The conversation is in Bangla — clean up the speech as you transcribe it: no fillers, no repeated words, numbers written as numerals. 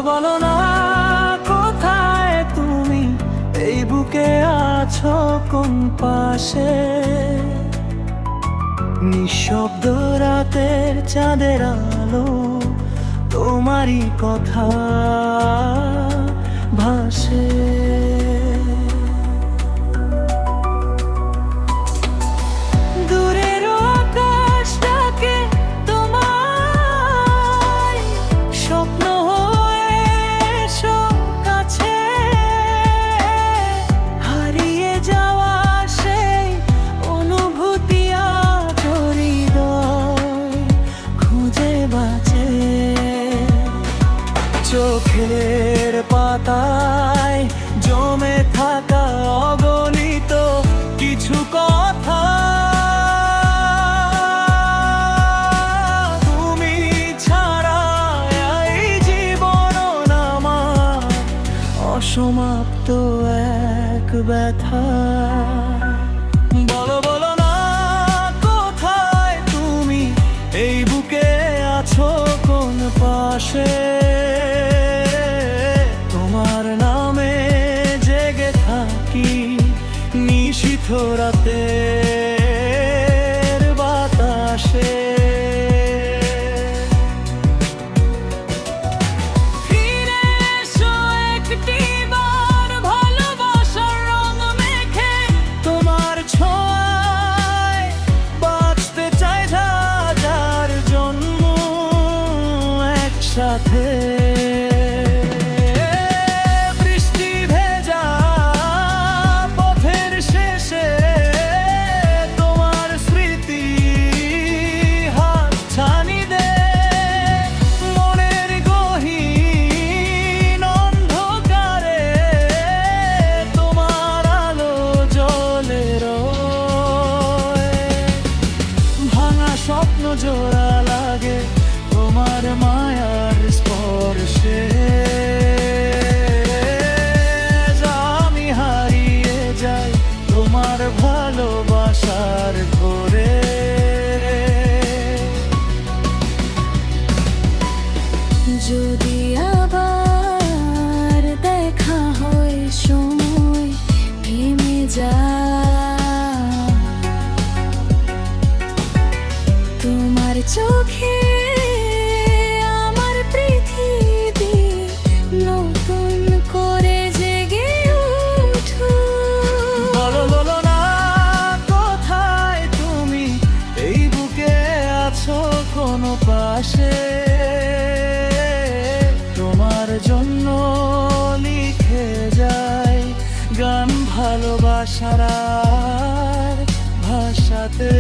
বলো না কোথায় তুমি, এই বুকে আছো কোন পাশে? নিঃশব্দ রাতের চাঁদের আলো, তোমারই কথা ভাসে। দূরের আকাশটাকে তোমার স্বপ্ন হয়ে এসো কাছে, হারিয়ে যাওয়া সেই অনুভূতি আজ হৃদয় খুঁজে বাঁচে। চোখের পাতায় জমে থাকা অগণিত কিছু কথা, তুমি ছাড়া এই জীবন আমার অসমাপ্ত এক ব্যথা। বলো বলো না কোথায় তুমি, এই বুকে আছো কোন পাশে? তোমার নামে জেগে থাকি নিশীথ রাতের বাতাসে। ফিরে এসো একটিবার ভালোবাসার রং মেখে, তোমার ছোঁয়ায় বাঁচতে চাই হাজার জন্ম একসাথে। বৃষ্টি ভেজা পথের শেষে তোমার স্মৃতি হাতছানি দে, মনের গহীন অন্ধকারে তোমার আলো জ্বলে রয়। ভাঙা স্বপ্ন জোড়া লাগে তোমার মায়ার স্পর্শে, আমি হারিয়ে যাই তোমার ভালোবাসার ঘোরে। যদি আবার দেখা হয় সময় থেমে যায়, তোমার চোখে আমার পৃথিবী নতুন করে জেগে উঠো। বলো বলো না কোথায় তুমি, এই বুকে আছো কোন পাশে? তোমার জন্য লিখে যায় গান ভালোবাসার আর ভাষাতে।